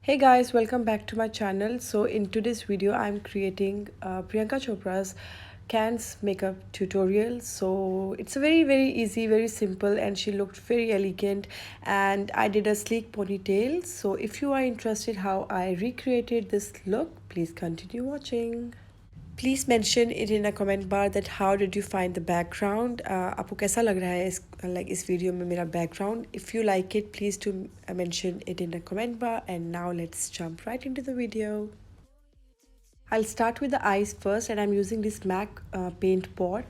Hey guys, welcome back to my channel. So in today's video I'm creating Priyanka Chopra's Cannes makeup tutorial. So it's a very easy, very simple, and she looked very elegant, and I did a sleek ponytail. So if you are interested how I recreated this look, please continue watching. Please mention it in a comment bar that how did you find the background. आपको कैसा लग रहा है इस video में मेरा background. If you like it, please do mention it in the comment bar. And now let's jump right into the video. I'll start with the eyes first, and I'm using this MAC paint pot,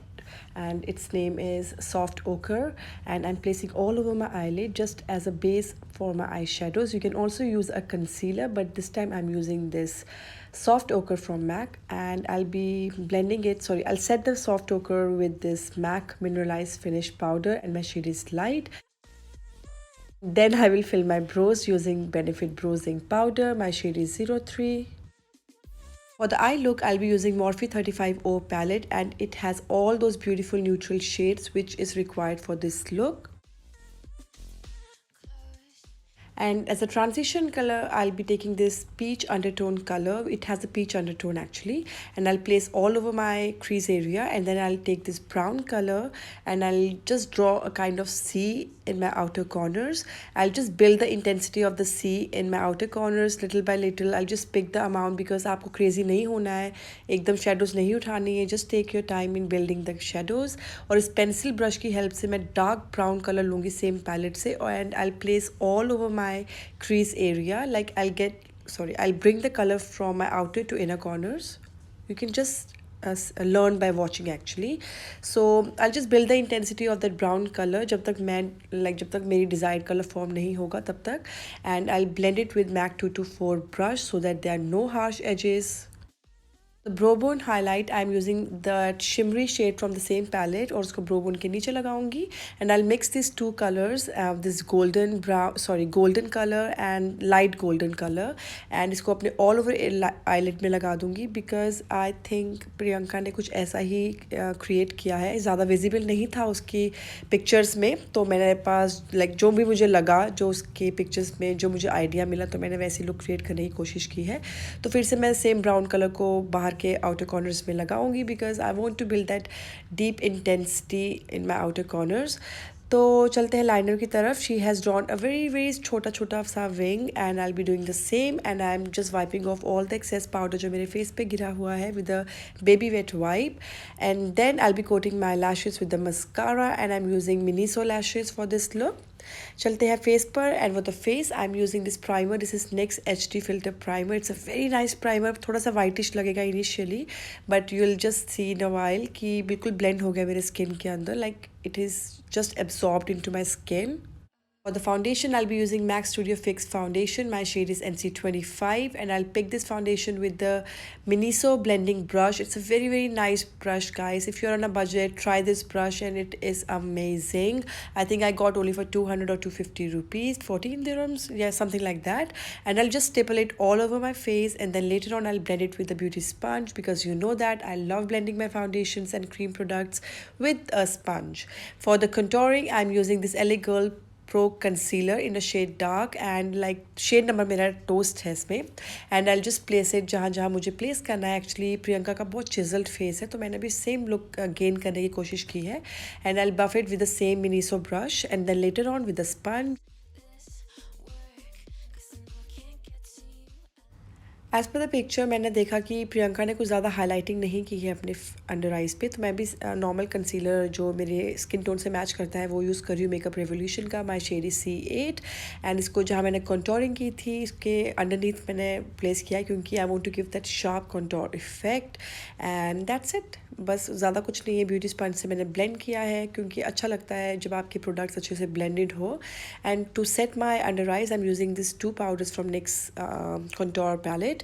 and its name is Soft Ochre, and I'm placing all over my eyelid just as a base for my eyeshadows. You can also use a concealer, but this time I'm using this Soft Ochre from MAC, and I'll be blending it. Sorry, I'll set the Soft Ochre with this MAC Mineralized Finish Powder, and my shade is light. Then I will fill my brows using Benefit Brows Powder. My shade is 03. For the eye look, I'll be using Morphe 35O palette, and it has all those beautiful neutral shades which is required for this look. And as a transition color, I'll be taking this peach undertone color. It has a peach undertone actually, and I'll place all over my crease area, and then I'll take this brown color and I'll just draw a kind of C in my outer corners. I'll just build the intensity of the C in my outer corners little by little. I'll just pick the amount because आपको crazy नहीं होना है, एकदम shadows नहीं उठानी है. Just take your time in building the shadows. और इस pencil brush की help से मैं dark brown color लूँगी same palette से, and I'll place all over my crease area. Like I'll bring the color from my outer to inner corners. You can just learn by watching actually. So I'll just build the intensity of that brown color जब तक मेरी desired color form नहीं होगा तब तक, and I'll blend it with MAC 224 brush so that there are no harsh edges. The brow bone highlight, I'm using the shimmery shade from the same palette और उसको brow bone के नीचे लगाऊंगी, and I'll mix these two colors, this golden color and light golden color, and इसको अपने all over eyelid में लगा दूंगी because I think प्रियंका ने कुछ ऐसा ही create किया है. ज़्यादा visible नहीं था उसकी pictures में, तो मेरे पास जो भी मुझे लगा, जो उसके pictures में जो मुझे idea मिला, तो मैंने वैसी look create करने की कोशिश की है. तो फिर से मैं same brown color को बाहर के outer corners में लगाऊंगी because I want to build that deep intensity in my outer corners. तो चलते हैं लाइनर की तरफ. She has drawn a very छोटा सा wing, and I'll be doing the same, and I'm just wiping off all the excess powder जो मेरे face पे गिरा हुआ है with a baby wet wipe, and then I'll be coating my lashes with the mascara, and I'm using Miniso lashes for this look. चलते हैं face पर, and for the face I am using this primer. This is next HD filter primer. It's a very nice primer. थोड़ा सा whitish लगेगा initially, but you will just see in a while कि बिल्कुल blend हो गया मेरे skin के अंदर. Like it is just absorbed into my skin. For the foundation, I'll be using MAC Studio Fix foundation. My shade is NC25, and I'll pick this foundation with the Miniso blending brush. It's a very nice brush, guys. If you're on a budget, try this brush, and it is amazing. I think I got only for 200 or 250 rupees, 14 dirhams, yeah, something like that. And I'll just stipple it all over my face, and then later on I'll blend it with the beauty sponge because you know that I love blending my foundations and cream products with a sponge. For the contouring, I'm using this LA Girl Pro concealer in the shade dark, and shade number मेरा toast है इसमें, and I'll just place it जहाँ मुझे place करना है. Actually Priyanka का बहुत chiseled face है, तो मैंने भी same look gain करने की कोशिश की है, and I'll buff it with the same Miniso brush, and then later on with the sponge. As per the picture मैंने देखा कि प्रियंका ने कुछ ज़्यादा हाईलाइटिंग नहीं की है अपने अंडर आइज़ पे, तो मैं भी नॉर्मल कंसीलर जो मेरे स्किन टोन से मैच करता है वो यूज़ कर रही हूँ मेकअप रेवोल्यूशन का. My shade is C8, and इसको जहाँ मैंने कंटोरिंग की थी इसके अंडरनीथ मैंने प्लेस किया क्योंकि I want to give that sharp contour effect, and that's it. बस ज़्यादा कुछ नहीं है. ब्यूटी स्पंज से मैंने ब्लेंड किया है क्योंकि अच्छा लगता है जब आपके प्रोडक्ट्स अच्छे से ब्लेंडेड हो. And to set my under eyes I am using this 2 powders from next contour palette,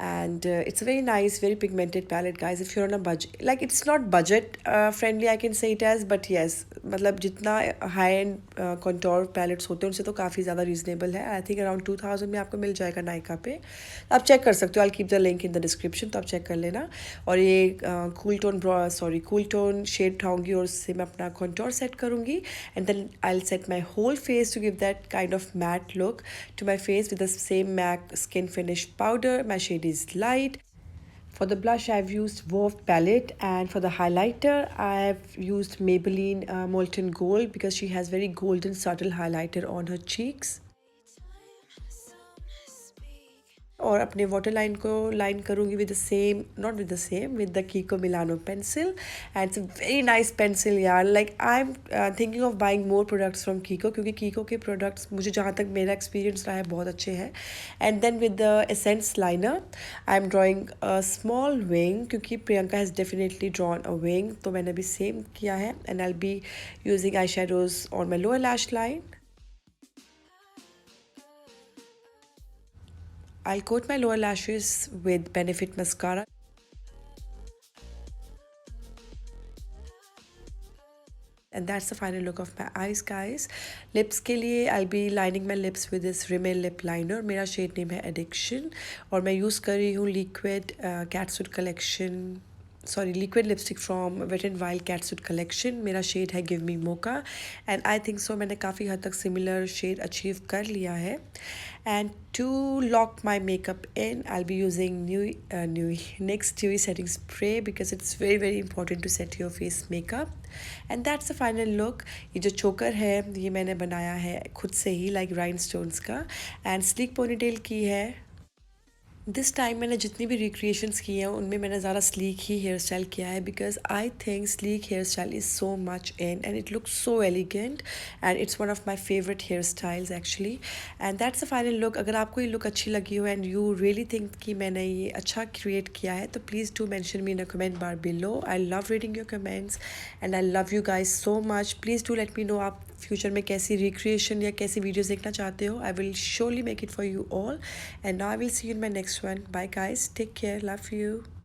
and it's a very nice, very pigmented palette, guys. If you're on a budget, it's not budget friendly, I can say it as, but yes, मतलब जितना high end contour palettes होते हैं उनसे तो काफ़ी ज़्यादा reasonable है. I think around 2000 में आपको मिल जाएगा नायका पे. आप चेक कर सकते हो. I'll keep the link in the description, तो आप चेक कर लेना. और ये cool tone tone sorry cool tone shade उठाऊंगी और उससे मैं अपना कॉन्टोर सेट करूंगी and then I will set my whole face to give that kind of matte look to my face with the same MAC skin finish powder. My shade is light. For the blush, I've used Vov Palette, and for the highlighter, I've used Maybelline Molten Gold because she has very golden subtle highlighter on her cheeks. और अपने water line को line करूँगी with the same not with the same with the Kiko Milano pencil and it's a very nice pencil यार. Like I am thinking of buying more products from Kiko क्योंकि Kiko के products मुझे जहाँ तक मेरा experience रहा है बहुत अच्छे हैं. And then with the Essence liner I am drawing a small wing क्योंकि Priyanka has definitely drawn a wing तो मैंने भी सेम किया है. And I will be using eye shadows on my lower lash line. I'll coat my lower lashes with Benefit mascara. And that's the final look of my eyes, guys. Lips के लिए I'll be lining my lips with this Rimmel lip liner. मेरा shade name है Addiction और मैं use कर रही हूँ liquid catsuit collection. Sorry, liquid lipstick from Wet n Wild catsuit collection. मेरा shade है Give Me Mocha and I think so मैंने काफ़ी हद तक similar shade achieve कर लिया है. And to lock my makeup in, I'll be using NYX Dewy setting spray because it's very important to set your face makeup. And that's the final look. ये जो choker है ये मैंने बनाया है खुद से ही like rhinestones का and sleek ponytail की है. दिस टाइम मैंने जितनी भी रिक्रिएशंस की हैं उनमें मैंने ज़्यादा स्लीक ही हेयर स्टाइल किया है because I think sleek hair style is so much in and it looks so elegant and it's one of my favourite hair styles actually. And that's the final look. अगर आपको ये look अच्छी लगी हो and you really think कि मैंने ये अच्छा क्रिएट किया है तो please do mention me in a comment bar below. I love reading your comments and I love you guys so much. Please do let me know आप future में कैसी रिक्रिएशन या कैसी वीडियोस देखना चाहते हो. I will surely make it for you all and now I will see you in my next one. Bye guys, take care, love you.